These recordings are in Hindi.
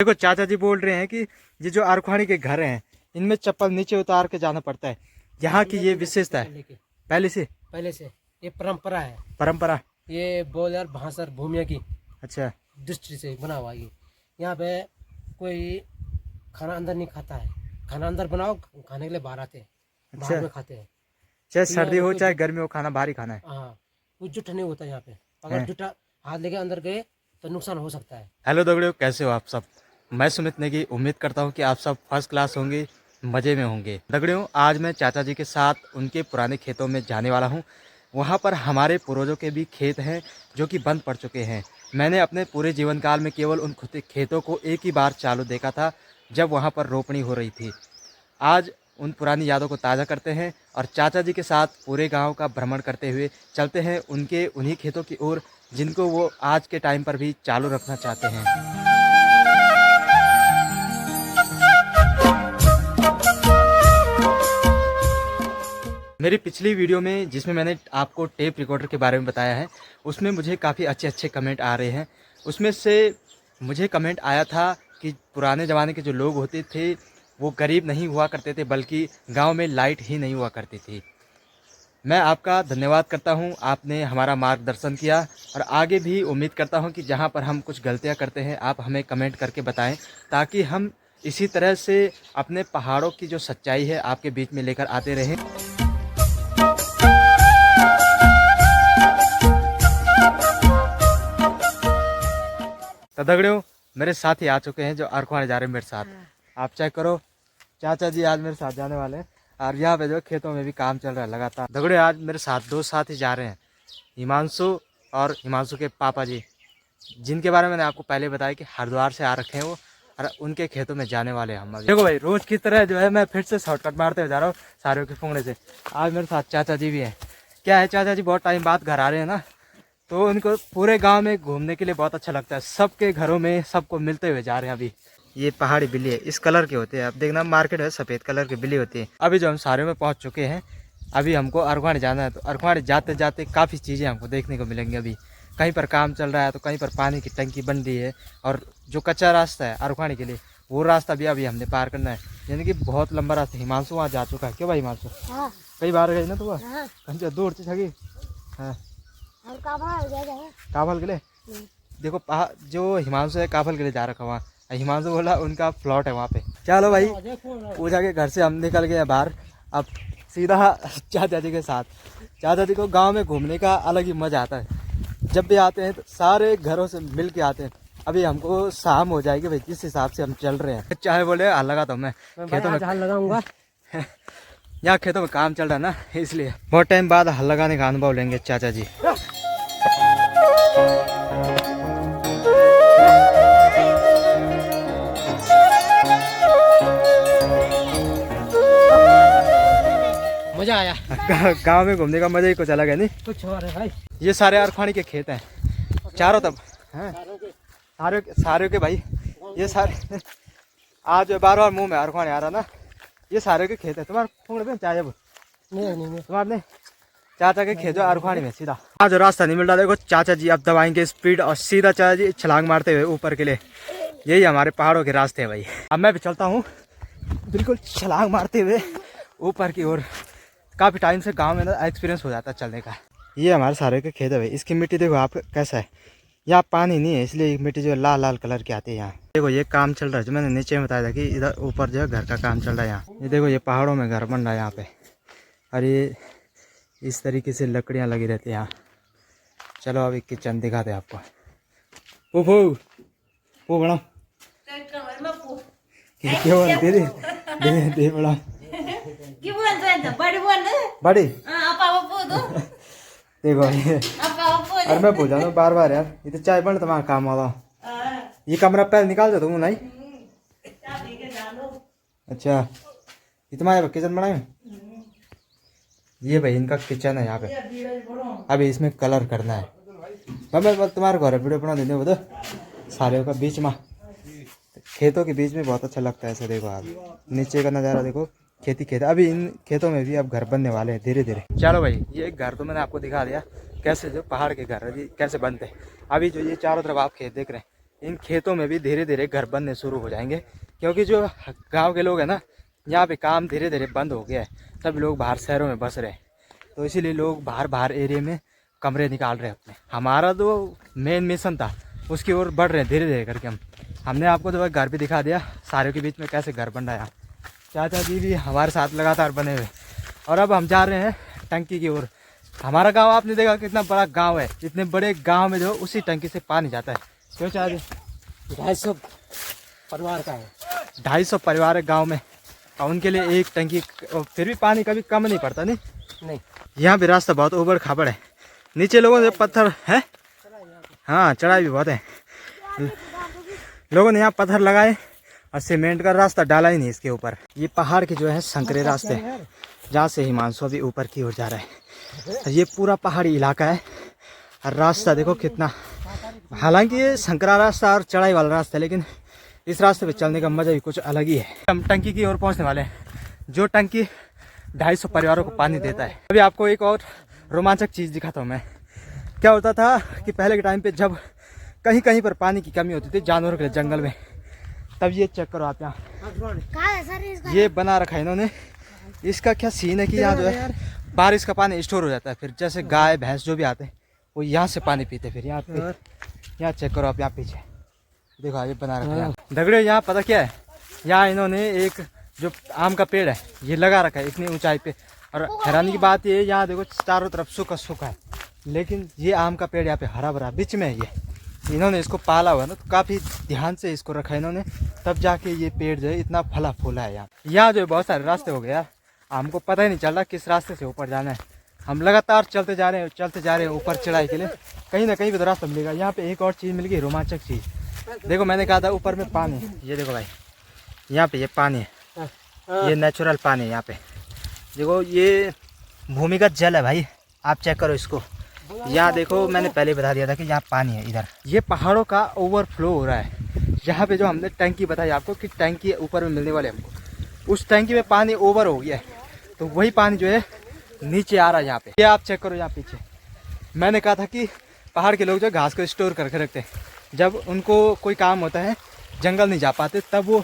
देखो चाचा जी बोल रहे हैं कि ये जो आरखवाणी के घर हैं इनमें चप्पल नीचे उतार के जाना पड़ता है। यहाँ की ये विशेषता है पहले से ये परंपरा है। परंपरा ये बोलर भाषर भूमिया की अच्छा दृष्टि से बना हुआ ये। यहाँ पे कोई खाना अंदर नहीं खाता है। खाना अंदर बनाओ, खाने के लिए बाहर आते हैं, बाहर में खाते हैं। चाहे सर्दी हो चाहे गर्मी हो, खाना बाहर ही खाना है। हाँ, कुछ जुठा नहीं होता यहाँ पे। अगर जुठा हाथ लेके अंदर गए तो नुकसान हो सकता है। हेलो दगड़ियों, कैसे हो आप सब? मैं सुमित नेगी उम्मीद करता हूँ कि आप सब फर्स्ट क्लास होंगे, मज़े में होंगे। दगड़ियों, आज मैं चाचा जी के साथ उनके पुराने खेतों में जाने वाला हूँ। वहाँ पर हमारे पूर्वजों के भी खेत हैं जो कि बंद पड़ चुके हैं। मैंने अपने पूरे जीवन काल में केवल उन खेतों को एक ही बार चालू देखा था, जब वहाँ पर रोपणी हो रही थी। आज उन पुरानी यादों को ताज़ा करते हैं और चाचा जी के साथ पूरे गांव का भ्रमण करते हुए चलते हैं उनके उन्हीं खेतों की ओर, जिनको वो आज के टाइम पर भी चालू रखना चाहते हैं। मेरी पिछली वीडियो में जिसमें मैंने आपको टेप रिकॉर्डर के बारे में बताया है, उसमें मुझे काफ़ी अच्छे कमेंट आ रहे हैं। उसमें से मुझे कमेंट आया था कि पुराने ज़माने के जो लोग होते थे वो गरीब नहीं हुआ करते थे, बल्कि गांव में लाइट ही नहीं हुआ करती थी। मैं आपका धन्यवाद करता हूं, आपने हमारा मार्गदर्शन किया और आगे भी उम्मीद करता हूं कि जहां पर हम कुछ गलतियां करते हैं आप हमें कमेंट करके बताएं, ताकि हम इसी तरह से अपने पहाड़ों की जो सच्चाई है आपके बीच में लेकर आते रहें। तो दगड़ियों, मेरे साथ ही आ चुके हैं जो आरखवाणी जा रहे हैं मेरे साथ। आप चेक करो, चाचा जी आज मेरे साथ जाने वाले हैं और यहाँ पे जो खेतों में भी काम चल रहा है लगातार। दगड़ियों, आज मेरे साथ दो साथी जा रहे हैं, हिमांशु और हिमांशु के पापा जी, जिनके बारे में मैंने आपको पहले बताया कि हरिद्वार से आ रखे हैं वो, और उनके खेतों में जाने वाले हैं हम अभी। देखो भाई, रोज की तरह जो है मैं फिर से शॉर्टकट मारते हुए जा रहा हूँ सारों के फूंगने से। आज मेरे साथ चाचा जी भी हैं। क्या है, चाचा जी बहुत टाइम बाद घर आ रहे हैं ना, तो उनको पूरे गांव में घूमने के लिए बहुत अच्छा लगता है। सबके घरों में सबको मिलते हुए जा रहे हैं अभी। ये पहाड़ी बिल्ली है, इस कलर के होते हैं। आप देखना मार्केट में सफ़ेद कलर की बिल्ली होती है। अभी जो हम सारे में पहुंच चुके हैं, अभी हमको आरखवाणी जाना है। तो आरखवाणी जाते जाते काफ़ी चीज़ें हमको देखने को मिलेंगी। अभी कहीं पर काम चल रहा है तो कहीं पर पानी की टंकी बन रही है, और जो कच्चा रास्ता है आरखवाणी के लिए वो रास्ता भी अभी हमने पार करना है, यानी कि बहुत लंबा रास्ता। हिमांशु वहाँ जा चुका है। क्यों भाई हिमांशु? कई बार गई ना तू? कहीं दूर से छगी। हाँ, काफल के लिए देखो, जो हिमांशु है काफल के लिए जा रखा वहाँ। हिमांशु बोला उनका प्लॉट है वहाँ पे। चलो भाई, पूजा के घर से हम निकल गए बाहर, अब सीधा चाचा जी के साथ। चाचा जी को गांव में घूमने का अलग ही मजा आता है। जब भी आते हैं तो सारे घरों से मिल के आते हैं। अभी हमको शाम हो जाएगी भाई, जिस हिसाब से हम चल रहे हैं। चाहे बोले हल लगा, तो मैं खेतों में हल लगाऊंगा। यहाँ खेतों में काम चल रहा है ना, इसलिए बहुत टाइम बाद हल लगाने का अनुभव लेंगे चाचा जी। मजा आया। गांव में घूमने का मजा ही कुछ अलग है, नहीं? कुछ और है भाई। ये सारे आरखवाणी के खेत हैं चारों तरफ हैं, सारे के भाई। ये सारे आज बार बार मुंह में आरखवाणी आ रहा ना, ये सारे के खेत है। तुम्हारे फूंगड़े में चाय नहीं तुम्हारे नहीं, चाचा के खेत जो आरखवाणी में सीधा। आज रास्ता नहीं मिल रहा। देखो चाचा जी अब दबाएंगे स्पीड और सीधा चाचा जी छलांग मारते हुए ऊपर के लिए। यही हमारे पहाड़ों के रास्ते हैं भाई। अब मैं भी चलता हूँ बिल्कुल छलांग मारते हुए ऊपर की ओर। काफ़ी टाइम से गांव में ना एक्सपीरियंस हो जाता है चलने का। ये हमारे सारे के खेत है भाई। इसकी मिट्टी देखो आप कैसा है, यहाँ पानी नहीं है इसलिए मिट्टी जो लाल लाल कलर की आती है यहाँ। देखो ये काम चल रहा है, जो मैंने नीचे में बताया था कि इधर ऊपर जो है घर का काम चल रहा है यहाँ। ये देखो ये पहाड़ों में घर बन रहा है यहाँ पे, और ये इस तरीके से लकड़ियाँ लगी रहती हैं यहाँ। चलो अभी किचन दिखाते हैं आपको। पू बड़ा दे बड़ा बड़ी देखो ये, अरे मैं पूछा ना बार बार यार, ये तो चाय बन तुम्हारा काम वाला। ये कमरा पहले निकाल दो तुम, नहीं? अच्छा, ये तुम्हारे किचन बना है? ये भाई इनका किचन है यहाँ पे। अभी इसमें कलर करना है। मैं तुम्हारे घर वीडियो बना देने वो सारे का बीच में, खेतों के बीच में बहुत अच्छा लगता है। ऐसे देखो आप नीचे का नज़ारा देखो, खेती अभी इन खेतों में भी अब घर बनने वाले हैं धीरे धीरे। चलो भाई, ये घर तो मैंने आपको दिखा दिया कैसे जो पहाड़ के घर है जी कैसे बनते हैं। अभी जो ये चारों तरफ आप खेत देख रहे हैं, इन खेतों में भी धीरे धीरे घर बनने शुरू हो जाएंगे, क्योंकि जो गांव के लोग हैं ना, यहाँ पे काम धीरे धीरे बंद हो गया है। सब लोग बाहर शहरों में बस रहे हैं, तो इसीलिए लोग बाहर एरिया में कमरे निकाल रहे हैं अपने। हमारा तो मेन मिशन था, उसकी ओर बढ़ रहे हैं धीरे धीरे करके। हमने आपको तो घर भी दिखा दिया, सारों के बीच में कैसे घर बन रहा है। चाचा जी भी हमारे साथ लगातार बने हुए, और अब हम जा रहे हैं टंकी की ओर। हमारा गांव आपने देखा कितना बड़ा गांव है, इतने बड़े गांव में जो उसी टंकी से पानी जाता है। क्यों चाचा जी? 250 परिवार का है। 250 परिवार है गाँव में, और उनके लिए एक टंकी, फिर भी पानी कभी कम नहीं पड़ता। नहीं, यहाँ भी रास्ता बहुत उबड़ खाबड़ है, नीचे लोगों से पत्थर है। हाँ, चढ़ाई भी बहुत है। लोगों ने यहाँ पत्थर लगाए और सीमेंट का रास्ता डाला ही नहीं इसके ऊपर। ये पहाड़ के जो है संकरे रास्ते हैं, जहाँ से हिमांशु भी ऊपर की ओर जा रहा है। ये पूरा पहाड़ी इलाका है, और रास्ता देखो कितना, हालांकि ये संकरा रास्ता और चढ़ाई वाला रास्ता है, लेकिन इस रास्ते पे चलने का मजा भी कुछ अलग ही है। हम टंकी की ओर पहुँचने वाले हैं, जो टंकी 250 परिवारों को पानी देता है। अभी आपको एक और रोमांचक चीज़ दिखाता हूँ मैं। क्या होता था कि पहले के टाइम पे जब कहीं कहीं पर पानी की कमी होती थी जानवरों के लिए जंगल में, तब ये चेक करो आप, यहाँ ये बना रखा है इन्होंने। इसका क्या सीन है कि यहाँ जो है बारिश का पानी स्टोर हो जाता है, फिर जैसे गाय भैंस जो भी आते हैं वो यहाँ से पानी पीते। फिर यहाँ पे, यहाँ चेक करो आप, यहाँ पीछे देखो ये बना रखा है। दगड़े यहाँ पता क्या है, यहाँ इन्होंने एक जो आम का पेड़ है ये लगा रखा है इतनी ऊंचाई पे, और हैरानी की बात ये, यहाँ देखो चारों तरफ सूखा सूखा है, लेकिन ये आम का पेड़ यहाँ पे हरा भरा बीच में है। ये इन्होंने इसको पाला हुआ है ना, तो काफ़ी ध्यान से इसको रखा है इन्होंने, तब जाके ये पेड़ जो है इतना फला फूला है। यहाँ जो है बहुत सारे रास्ते हो गए यार, हमको पता ही नहीं चल रहा किस रास्ते से ऊपर जाना है। हम लगातार चलते जा रहे हैं ऊपर चढ़ाई के लिए, कहीं ना कहीं भी तो रास्ता मिलेगा। यहाँ पे एक और चीज़ मिल गई, रोमांचक चीज़। देखो मैंने कहा था ऊपर में पानी, ये देखो भाई, यहाँ पे ये पानी है, ये नेचुरल पानी है यहाँ पे। देखो ये भूमिगत जल है भाई, आप चेक करो इसको। यहाँ देखो मैंने पहले बता दिया था कि यहाँ पानी है। इधर ये पहाड़ों का ओवरफ्लो हो रहा है। यहाँ पे जो हमने टंकी बताई आपको कि टंकी ऊपर में मिलने वाले हमको, उस टंकी में पानी ओवर हो गया है, तो वही पानी जो है नीचे आ रहा है यहाँ पे। ये आप चेक करो यहाँ पीछे। मैंने कहा था कि पहाड़ के लोग जो घास को स्टोर करके रखते हैं, जब उनको कोई काम होता है जंगल नहीं जा पाते, तब वो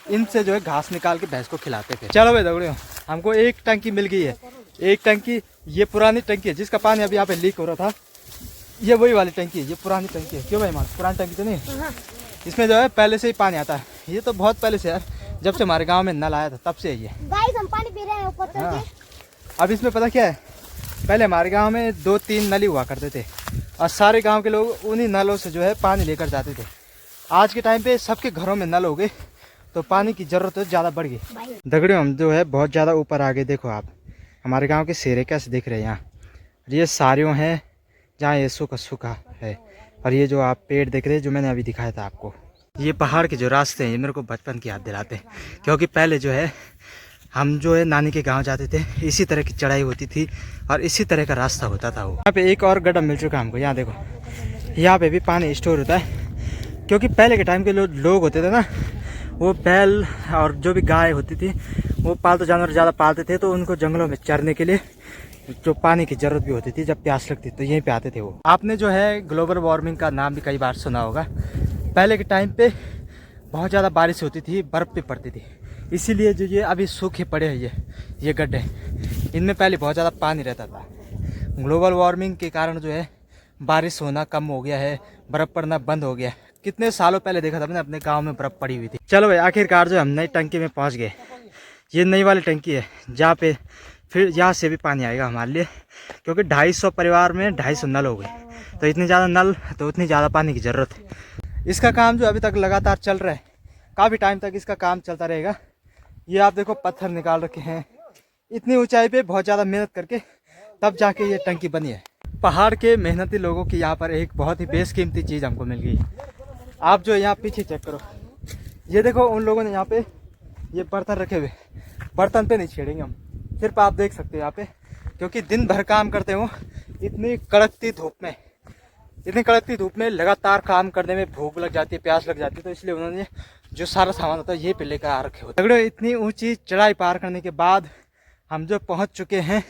इनसे जो है घास निकाल के भैंस को खिलाते थे। चलो भाई दौड़े, हमको एक टंकी मिल गई है। एक टंकी, ये पुरानी टंकी है जिसका पानी अभी यहाँ पे लीक हो रहा था, ये वही वाली टंकी है, ये पुरानी टंकी है। क्यों भाई मान, पुरानी टंकी तो नहीं, इसमें जो है पहले से ही पानी आता है। ये तो बहुत पहले से यार, जब से हमारे गाँव में नल आया था तब से ये हम पानी पी रहे हैं ऊपर हाँ। अब इसमें पता क्या है, पहले हमारे गाँव में 2-3 नली हुआ करते थे, और सारे गाँव के लोग उन्हीं नलों से जो है पानी लेकर जाते थे। आज के टाइम पे सबके घरों में नल हो गए, तो पानी की ज़रूरत ज़्यादा बढ़ गई। दगड़ियों हम जो है बहुत ज़्यादा ऊपर आ गए। देखो आप हमारे गांव के शेरे कैसे दिख रहे हैं यहाँ। ये सारियों हैं जहाँ ये सूखा सूखा है, और ये जो आप पेड़ देख रहे हैं जो मैंने अभी दिखाया था आपको, ये पहाड़ के जो रास्ते हैं ये मेरे को बचपन की याद दिलाते हैं। क्योंकि पहले जो है हम जो है नानी के गाँव जाते थे, इसी तरह की चढ़ाई होती थी और इसी तरह का रास्ता होता था। वो यहाँ पे एक और गड्ढा मिल चुका हमको। यहाँ देखो, यहाँ पे भी पानी स्टोर होता है, क्योंकि पहले के टाइम के लोग होते थे ना, वो बैल और जो भी गाय होती थी वो पालतू जानवर ज़्यादा पालते थे, तो उनको जंगलों में चरने के लिए जो पानी की ज़रूरत भी होती थी, जब प्यास लगती तो यहीं पे आते थे वो। आपने जो है ग्लोबल वार्मिंग का नाम भी कई बार सुना होगा। पहले के टाइम पे बहुत ज़्यादा बारिश होती थी, बर्फ़ भी पड़ती थी, इसीलिए जो ये अभी सूखे पड़े हैं ये गड्ढे, इनमें पहले बहुत ज़्यादा पानी रहता था। ग्लोबल वार्मिंग के कारण जो है बारिश होना कम हो गया है, बर्फ़ पड़ना बंद हो गया है। कितने सालों पहले देखा था मैंने अपने गांव में बर्फ़ पड़ी हुई थी। चलो भाई आखिरकार जो हम नई टंकी में पहुंच गए। ये नई वाली टंकी है जहाँ पे फिर यहाँ से भी पानी आएगा हमारे लिए, क्योंकि 250 परिवार में 250 नल हो गए, तो इतनी ज़्यादा नल तो उतनी ज़्यादा पानी की ज़रूरत है। इसका काम जो अभी तक लगातार चल रहा है, काफ़ी टाइम तक इसका काम चलता रहेगा। ये आप देखो पत्थर निकाल रखे हैं इतनी ऊंचाई पे, बहुत ज़्यादा मेहनत करके तब जाके ये टंकी बनी है। पहाड़ के मेहनती लोगों की यहाँ पर एक बहुत ही बेशकीमती चीज़ हमको मिल गई। आप जो यहाँ पीछे चेक करो, ये देखो उन लोगों ने यहाँ पे ये बर्तन रखे हुए, बर्तन पे नहीं छेड़ेंगे हम, सिर्फ आप देख सकते हो यहाँ पे, क्योंकि दिन भर काम करते हो इतनी कड़कती धूप में लगातार काम करने में भूख लग जाती है, प्यास लग जाती है, तो इसलिए उन्होंने जो सारा सामान होता है ये पे लेकर आ रखे होते हैं। इतनी ऊंची चढ़ाई पार करने के बाद हम जो पहुंच चुके हैं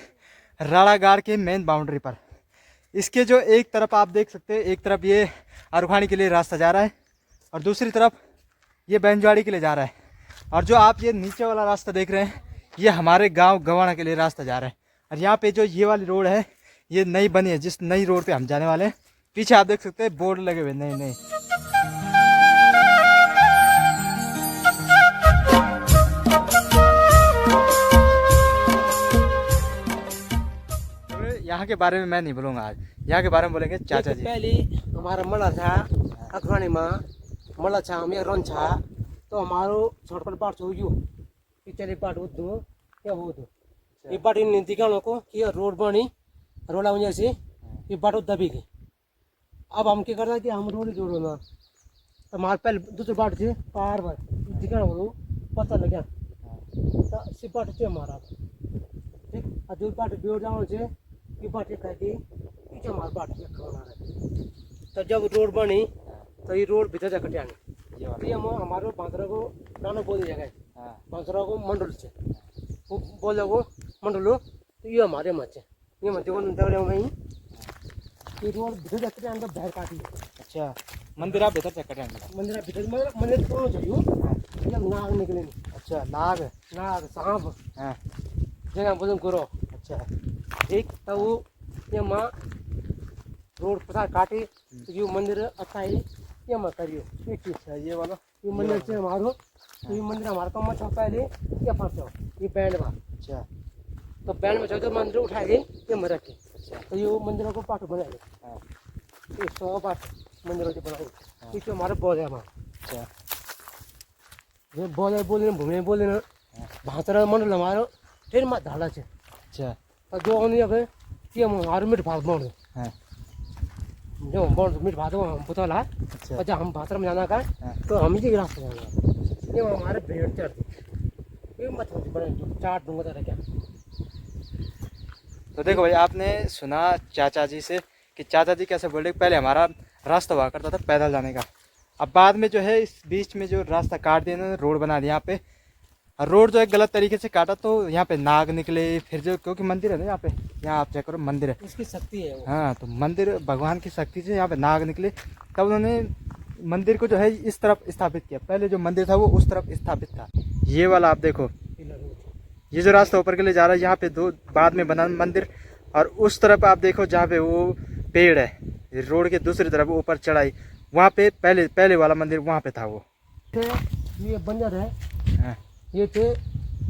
राड़ागाड़ के मेन बाउंड्री पर। इसके जो एक तरफ आप देख सकते हैं, एक तरफ ये अरखानी के लिए रास्ता जा रहा है, और दूसरी तरफ ये बैंजवाड़ी के लिए जा रहा है। और जो आप ये नीचे वाला रास्ता देख रहे हैं ये हमारे गांव गवाना के लिए रास्ता जा रहा है। और यहाँ पे जो ये वाली रोड है ये नई बनी है, जिस नई रोड पे हम जाने वाले हैं। पीछे आप देख सकते हैं बोर्ड लगे हुए नए नए। यहाँ के बारे में मैं नहीं बोलूँगा आज, यहाँ के बारे में बोलेंगे चाचा जी। पहले हमारा मड़ा था अखवानी में मड़ा था हमें रन था तो हमारो छोटपट पाठ हो गयो पिछले पाठ हो दो क्या हो दो ये पाठ इन दिखाने को कि रोड बनी रोड वजह से ये पाठ दबी गई। अब हम क्या करता कि हम रोड जोड़ो ना तो हमारे पहले दूसरे पाठ थे पार पर दिखाने को पता लगा तो सी पाठ थे हमारा ठीक और जो पाठ जोड़ जाओ से ये पाठ कहती पीछे हमारे पाठ खाना है। तो जब रोड बनी तो ये रोड भीतर जा कटे आने ये हमारे बांसरा को नाना बोल दिया गया बांसरा को मंडल से वो बोले को मंडलो तो ये हमारे मचे ये मचे को दबड़े में ये रोड भीतर जा कटे आने बाहर काटी। अच्छा मंदिर आप भीतर चक्कर मंदिर भीतर मंदिर कौन चाहिए जब नाग निकले। अच्छा नाग नाग सांप हाँ जगह भोजन करो। अच्छा ठीक तो वो ये माँ रोड पता काटे तो ये मंदिर अच्छा है ये मत करियो ठीक है। ये वाला ये मंदिर से हमारो तो ये मंदिर हमारा कम मत पहले ये फंसो ये बैंड में। अच्छा तो बैंड में जो मंदिर उठाएंगे ये मर रखे। अच्छा तो ये मंदिरों को पाठ बनाएंगे ये 100 पाठ मंदिरों के बनाएंगे ये हमारे बोल है हमारा। अच्छा ये बोले भूमि बोले ना भाषा मंडल हमारा फिर मत ढाला से। अच्छा तो जो उन्हें अब ये हमारे मिट भात बोल जो बोल मिट भात हम पता ला। अच्छा जब हम भाषा में जाना का तो हम ही रास्ते जाना ये हमारे भेड़ चढ़ते ये मत बड़े चाट दूंगा तो क्या। तो देखो भाई आपने सुना चाचा जी से कि चाचा जी कैसे बोल रहे पहले हमारा रास्ता हुआ करता था पैदल जाने का। अब बाद में जो है इस बीच में जो रास्ता काट दिया इन्होंने रोड बना दिया। यहाँ पे रोड जो है गलत तरीके से काटा तो यहाँ पे नाग निकले फिर जो क्योंकि मंदिर है ना यहाँ पे यहाँ आप चेक करो मंदिर है इसकी शक्ति है वो। हाँ तो मंदिर भगवान की शक्ति से यहाँ पे नाग निकले तब उन्होंने मंदिर को जो है इस तरफ स्थापित किया। पहले जो मंदिर था वो उस तरफ स्थापित था। ये वाला आप देखो ये जो रास्ता ऊपर के लिए जा रहा है यहाँ पे दो बाद में बना मंदिर और उस तरफ आप देखो जहाँ पे वो पेड़ है रोड के दूसरी तरफ ऊपर चढ़ाई वहाँ पे पहले वाला मंदिर वहाँ पे था वो। ये बंजर है हाँ। ये थे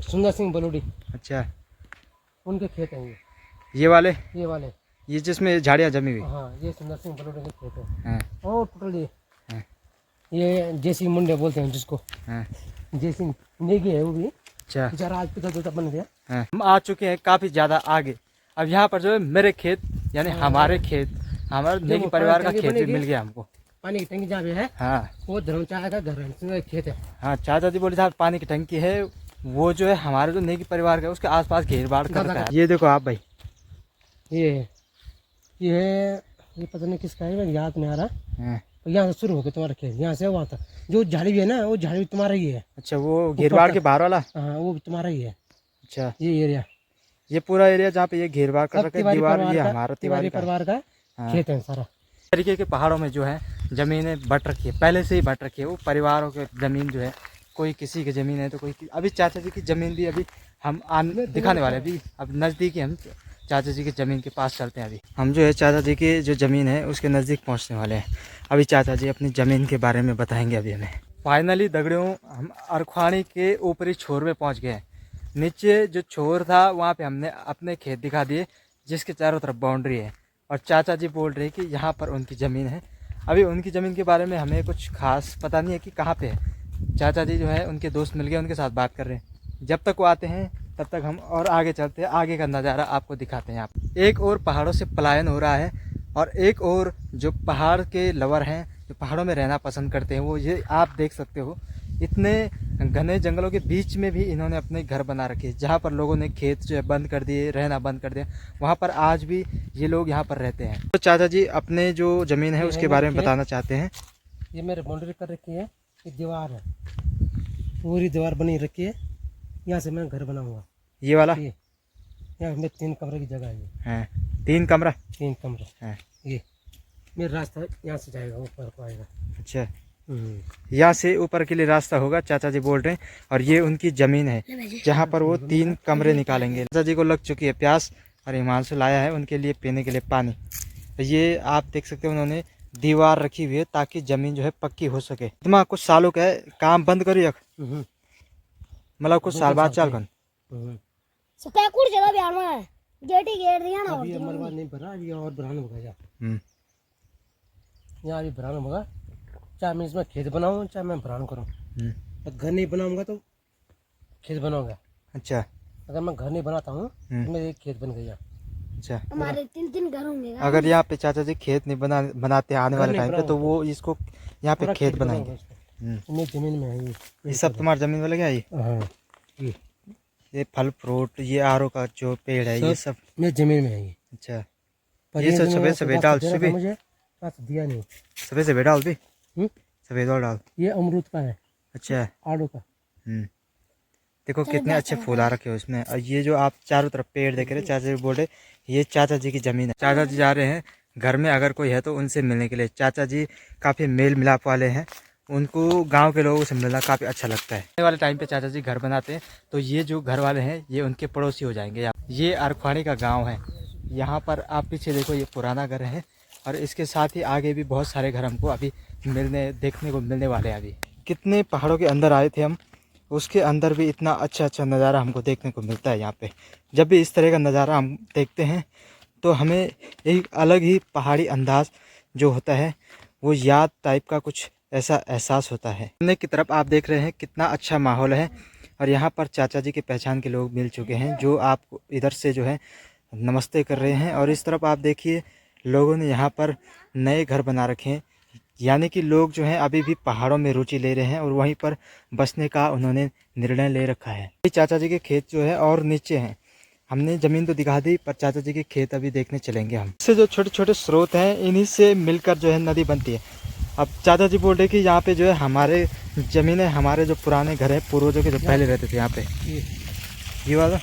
सुंदर सिंह बलोडी। अच्छा उनके खेत हैं ये वाले ये जिसमें झाड़ियाँ जमी हुई। हाँ ये सुंदर सिंह बलोडी के खेत है। हाँ। और टोटल हाँ। ये जैसी मुंडे बोलते हैं जिसको हाँ। जैसी नेगी है वो भी। अच्छा जरा आज पिता जोता बन गया। हाँ। हम आ चुके हैं काफ़ी ज़्यादा आगे। अब यहाँ पर जो है मेरे खेत यानी हमारे खेत हमारे नेगी परिवार का खेत भी मिल गया हमको। पानी की टंकी जहाँ पे है हाँ वो धर्मचार्य का घर खेत है। हाँ चाचा जी बोले साहब पानी की टंकी है वो जो है हमारे जो नेगी परिवार का उसके आसपास घेर बाड़ कर रखा है। ये देखो आप भाई ये पता नहीं किसका है मेरे याद नहीं आ रहा। तो यहाँ से शुरू हो गया तुम्हारा खेत यहाँ से वहाँ तक जो झाड़ी भी है ना वो झाड़ी भी तुम्हारा ही है। अच्छा वो घेर बाड़ के बाहर वाला हाँ वो भी तुम्हारा ही है। अच्छा ये एरिया ये पूरा एरिया जहाँ पे ये घेर बाड़ कर रखा है दीवार ये हमारा तिवारी परिवार का खेत है सारा। तरीके के पहाड़ों में जो है ज़मीनें बट रखी है पहले से ही बट रखी है वो परिवारों के ज़मीन जो है कोई किसी की ज़मीन है तो कोई अभी चाचा जी की ज़मीन भी अभी हम दिखाने वाले अभी अब नज़दीकी हम चाचा जी की ज़मीन के पास चलते हैं। अभी हम जो है चाचा जी की जो ज़मीन है उसके नज़दीक पहुंचने वाले हैं। अभी चाचा जी अपनी ज़मीन के बारे में बताएंगे अभी हमें। फाइनली दगड़ियों हम अरखवानी के ऊपरी छोर में पहुँच गए हैं। नीचे जो छोर था वहाँ पर हमने अपने खेत दिखा दिए जिसके चारों तरफ बाउंड्री है और चाचा जी बोल रहे कि यहाँ पर उनकी ज़मीन है। अभी उनकी ज़मीन के बारे में हमें कुछ खास पता नहीं है कि कहाँ पे है। चाचा जी जो है उनके दोस्त मिल गए उनके साथ बात कर रहे हैं। जब तक वो आते हैं तब तक हम और आगे चलते हैं आगे का नज़ारा आपको दिखाते हैं। आप एक और पहाड़ों से पलायन हो रहा है और एक और जो पहाड़ के लवर हैं जो पहाड़ों में रहना पसंद करते हैं वो ये आप देख सकते हो इतने घने जंगलों के बीच में भी इन्होंने अपने घर बना रखे जहाँ पर लोगों ने खेत जो है बंद कर दिए रहना बंद कर दिया वहाँ पर आज भी ये लोग यहाँ पर रहते हैं। तो चाचा जी अपने जो ज़मीन है उसके बारे में बताना चाहते हैं। ये मेरे बाउंड्री कर रखी है ये दीवार है पूरी दीवार बनी रखी है यहाँ से मैं घर बनाऊंगा। ये वाला यहाँ में 3 कमरे की जगह है 3 कमरा है। ये मेरा रास्ता यहाँ से जाएगा ऊपर को आएगा। अच्छा यहाँ से ऊपर के लिए रास्ता होगा, चाचा जी बोल रहे हैं। और ये उनकी ज़मीन है जहाँ पर वो 3 कमरे निकालेंगे। चाचा जी को लग चुकी है प्यास और हिमांशु लाया है उनके लिए पीने के लिए पानी। ये आप देख सकते हो उन्होंने दीवार रखी हुई है ताकि ज़मीन जो है पक्की हो सके। तुम्हारा कुछ सालों का है काम बंद करो यक, मतलब कुछ साल बाद चाल कन सपैकुड़ जगह बिहार में गेट ही गेट दिया ना। अभी हमारे बात नहीं भरा, अभी और भराना होगा यहाँ अभी भराना होगा। चाहे मैं इसमें खेत बनाऊँ चाहे मैं भरान करूँ। घर नहीं बनाऊंगा तो खेत बनाऊंगा। अच्छा, अगर मैं घर नहीं बनाता हूँ तो मेरे एक खेत बन गया। अच्छा, हमारे 3 घर होंगे। अगर यहाँ पे चाचा जी खेत नहीं बनाते आने वाले टाइम पे तो वो इसको यहाँ पे खेत बनाएंगे। मेरी जमीन में है ये सब तुम्हारी जमीन वाले क्या है? ये फल फ्रूट, ये आरो का जो पेड़ है ये सब मेरी जमीन में है। अच्छा, ये सब सफेद सफेद डाल सुबह मुझे दिया नहीं। सफेद सफेद डाल भी सफेद और डाल। ये अमरूद का है। अच्छा, आड़ू का। देखो कितने अच्छे फूल आ रखे हो इसमें। और ये जो आप चारों तरफ पेड़ देख रहे हैं, चाचा जी बोल रहे ये चाचा जी की जमीन है। चाचा जी जा रहे हैं घर में, अगर कोई है तो उनसे मिलने के लिए। चाचा जी काफ़ी मेल मिलाप वाले हैं, उनको गांव के लोगों से मिलना काफ़ी अच्छा लगता है। आने वाले टाइम पे चाचा जी घर बनाते हैं तो ये जो घर वाले हैं ये उनके पड़ोसी हो जाएंगे। ये अरखवाड़ी का गाँव है। यहाँ पर आप पीछे देखो ये पुराना घर है और इसके साथ ही आगे भी बहुत सारे घर हमको अभी देखने को मिलने वाले हैं। अभी कितने पहाड़ों के अंदर आए थे हम, उसके अंदर भी इतना अच्छा अच्छा नज़ारा हमको देखने को मिलता है। यहाँ पे जब भी इस तरह का नज़ारा हम देखते हैं तो हमें एक अलग ही पहाड़ी अंदाज जो होता है वो याद टाइप का कुछ ऐसा एहसास होता है। सामने की तरफ आप देख रहे हैं कितना अच्छा माहौल है और यहाँ पर चाचा जी के पहचान के लोग मिल चुके हैं जो आप इधर से जो है नमस्ते कर रहे हैं। और इस तरफ आप देखिए लोगों ने यहाँ पर नए घर बना रखे हैं, यानी कि लोग जो हैं अभी भी पहाड़ों में रुचि ले रहे हैं और वहीं पर बसने का उन्होंने निर्णय ले रखा है। चाचा जी के खेत जो है और नीचे हैं, हमने ज़मीन तो दिखा दी पर चाचा जी के खेत अभी देखने चलेंगे हम। इससे जो छोटे छोटे स्रोत हैं इन्हीं से मिलकर जो है नदी बनती है। अब चाचा जी बोल रहे कि यहाँ पे जो है हमारे ज़मीन है, हमारे जो पुराने घर हैं पूर्वजों के जो पहले रहते थे यहाँ पे, ये वाला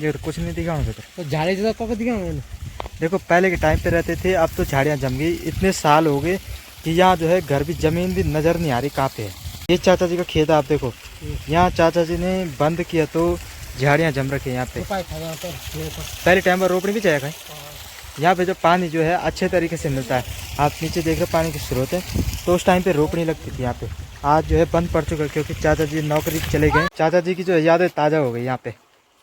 ये तो कुछ नहीं दिखा मुझे तो झाड़ी कब दिखा मैंने। देखो पहले के टाइम पे रहते थे, अब तो झाड़ियाँ जम गई। इतने साल हो गए कि यहाँ जो है घर भी ज़मीन भी नज़र नहीं आ रही कहाँ पे है। ये चाचा जी का खेत आप देखो, यहाँ चाचा जी ने बंद किया तो झाड़ियाँ जम रखी है यहाँ पे। पहले टाइम पर रोपनी भी चाहिए कहीं। यहाँ पे जो पानी जो है अच्छे तरीके से मिलता है, आप नीचे देख रहे पानी की स्रोत है, तो उस टाइम पे रोपनी लगती थी यहाँ पे। आज जो है बंद पड़ चुका है क्योंकि चाचा जी नौकरी चले गए। चाचा जी की जो यादें ताज़ा हो गई यहाँ पे।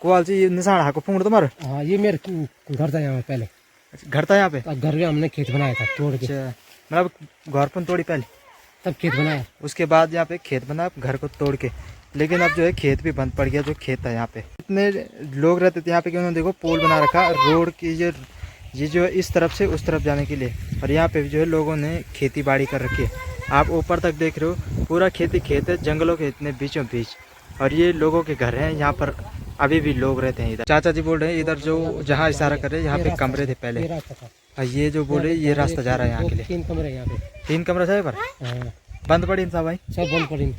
कुआल जी निशान हाको फूंड तुम्हारा? हाँ, ये मेरा घर था यहाँ पे, पहले घर था यहाँ पे। घर में हमने खेत बनाया था तोड़ के। मतलब घर पर तोड़ी पहले तब खेत बनाया, उसके बाद यहाँ पे खेत बना घर को तोड़ के। लेकिन अब जो है खेत भी बंद पड़ गया जो खेत था यहाँ पे। इतने लोग रहते थे यहाँ पे कि उन्होंने देखो पोल बना रखा रोड की, ये जो है इस तरफ से उस तरफ जाने के लिए। और यहाँ पे जो है लोगों ने खेती बाड़ी कर रखी है। आप ऊपर तक देख रहे हो पूरा खेती खेत है, जंगलों के इतने बीचों बीच। और ये लोगों के घर हैं, यहाँ पर अभी भी लोग रहते हैं इधर। चाचा जी बोल रहे हैं इधर जो जहाँ इशारा कर रहे हैं यहाँ पे कमरे थे पहले, और ये जो बोल रहे ये रास्ता जा रहा है यहाँ के लिए। 3 कमरे यहाँ पे, 3 कमरे थे पर बंद पड़ी था भाई, सब बंद पड़ी।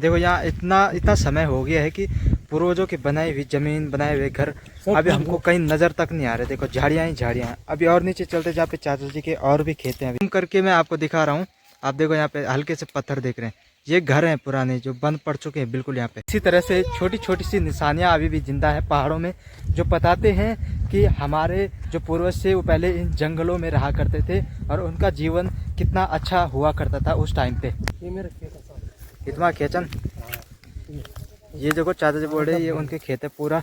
देखो यहाँ इतना समय हो गया है कि पूर्वजों की बनाई हुई जमीन, बनाए हुए घर अभी हमको कहीं नज़र तक नहीं आ रहे। देखो झाड़ियाँ ही झाड़ियाँ हैं। अभी और नीचे चलते जहाँ पे चाचा जी के और भी खेत हैं, अभी करके मैं आपको दिखा रहा हूँ। आप देखो यहाँ पे हल्के से पत्थर देख रहे हैं, ये घर हैं पुराने जो बंद पड़ चुके हैं बिल्कुल यहाँ पे। इसी तरह से छोटी छोटी सी निशानियाँ अभी भी जिंदा है पहाड़ों में, जो बताते हैं कि हमारे जो पूर्वज थे वो पहले इन जंगलों में रहा करते थे और उनका जीवन कितना अच्छा हुआ करता था उस टाइम पे। ये मेरा खेत है, इतना खेचन, ये देखो चाचा जी बोल रहे ये उनके खेत है पूरा।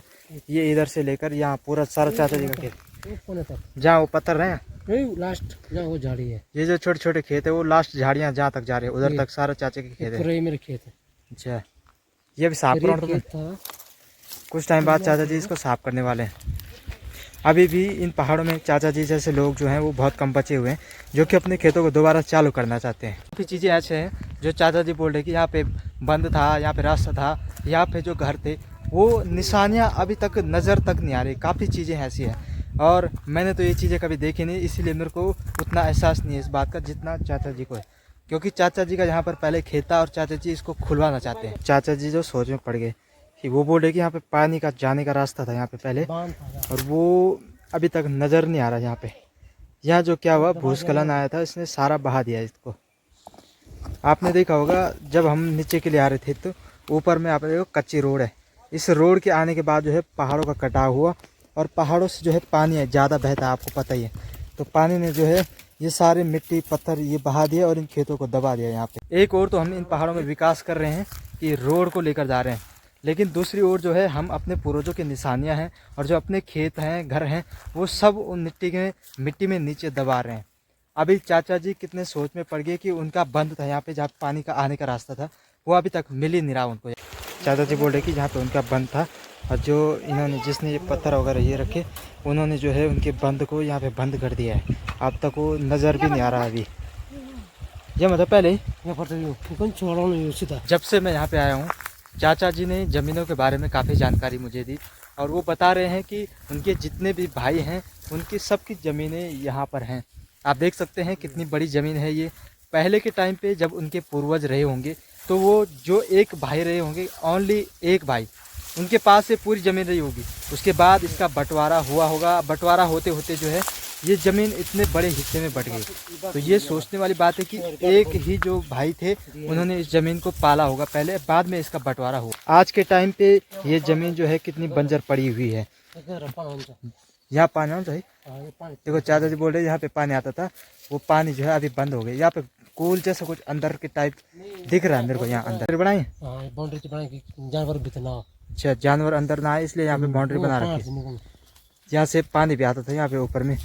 ये इधर से लेकर यहाँ पूरा सारा चाचा जी का खेत, जहाँ वो पत्थर है लास्ट जहाँ वो झाड़ी है। ये जो छोटे छोटे खेत है वो लास्ट झाड़ियाँ जहाँ तक जा रही है उधर तक सारा चाचा के खेत है। ये मेरे खेत है। अच्छा, ये भी साफ करो। कुछ टाइम बाद चाचा जी इसको साफ करने वाले हैं। अभी भी इन पहाड़ों में चाचा जी जैसे लोग जो हैं वो बहुत कम बचे हुए हैं जो कि अपने खेतों को दोबारा चालू करना चाहते हैं। काफ़ी चीज़ें ऐसे हैं जो चाचा जी बोल रहे कि यहाँ पे बंद था, यहाँ पे रास्ता था, यहाँ पे जो घर थे वो निशानियाँ अभी तक नज़र तक नहीं आ रही। काफ़ी चीज़ें ऐसी हैं और मैंने तो ये चीज़ें कभी देखी नहीं, इसीलिए मेरे को उतना एहसास नहीं है इस बात का जितना चाचा जी को है, क्योंकि चाचा जी का यहाँ पर पहले खेत था और चाचा जी इसको खुलवाना चाहते हैं। चाचा जी जो सोच में पड़ गए कि वो बोल रहे कि यहाँ पे पानी का जाने का रास्ता था यहाँ पे पहले, और वो अभी तक नज़र नहीं आ रहा यहाँ पे। यहाँ जो क्या हुआ भूस्खलन आया था इसने सारा बहा दिया इसको। आपने देखा होगा जब हम नीचे के लिए आ रहे थे तो ऊपर में आपने देखो कच्ची रोड है। इस रोड के आने के बाद जो है पहाड़ों का कटाव हुआ और पहाड़ों से जो है पानी है ज़्यादा बहता है, आपको पता ही है। तो पानी ने जो है ये सारे मिट्टी पत्थर ये बहा दिया और इन खेतों को दबा दिया यहाँ पे। एक और तो हम इन पहाड़ों में विकास कर रहे हैं कि रोड को लेकर जा रहे हैं, लेकिन दूसरी ओर जो है हम अपने पूर्वजों की निशानियाँ हैं और जो अपने खेत हैं घर हैं वो सब उन मिट्टी में नीचे दबा रहे हैं। अभी चाचा जी कितने सोच में पड़ गए कि उनका बंद था यहाँ पे जहाँ पानी का आने का रास्ता था वो अभी तक मिल ही नहीं रहा उनको। चाचा जी बोल रहे कि जहाँ पे उनका बंद था और जो इन्होंने जिसने ये पत्थर वगैरह ये रखे उन्होंने जो है उनके बंद को यहाँ पे बंद कर दिया है। अब तक वो नज़र भी नहीं आ रहा अभी। ये मतलब पहले ही जब से मैं यहाँ पे आया हूँ चाचा जी ने ज़मीनों के बारे में काफ़ी जानकारी मुझे दी और वो बता रहे हैं कि उनके जितने भी भाई हैं उनकी सबकी ज़मीनें यहाँ पर हैं। आप देख सकते हैं कितनी बड़ी ज़मीन है ये। पहले के टाइम पे जब उनके पूर्वज रहे होंगे तो वो जो एक भाई रहे होंगे, ओनली एक भाई, उनके पास से पूरी ज़मीन रही होगी। उसके बाद इसका बंटवारा हुआ होगा। बंटवारा होते होते जो है ये ज़मीन इतने बड़े हिस्से में बंट गई। तो ये सोचने वाली बात है कि एक ही जो भाई थे उन्होंने इस ज़मीन को पाला होगा पहले, बाद में इसका बंटवारा हुआ। आज के टाइम पे ये ज़मीन जो है कितनी बंजर पड़ी हुई है। यहाँ पानी आना चाहिए। देखो चाचा जी बोल रहे यहाँ पे पानी आता था, वो पानी जो है अभी बंद हो गया। यहाँ पे कूल जैसा कुछ अंदर के टाइप दिख रहा है मेरे को। यहाँ अंदर बनाए बाउंड्री, जानवर भी ना। अच्छा, जानवर अंदर ना आए इसलिए यहाँ पे बाउंड्री बना रखी है। यहाँ से पानी भी आता था यहाँ पे ऊपर में।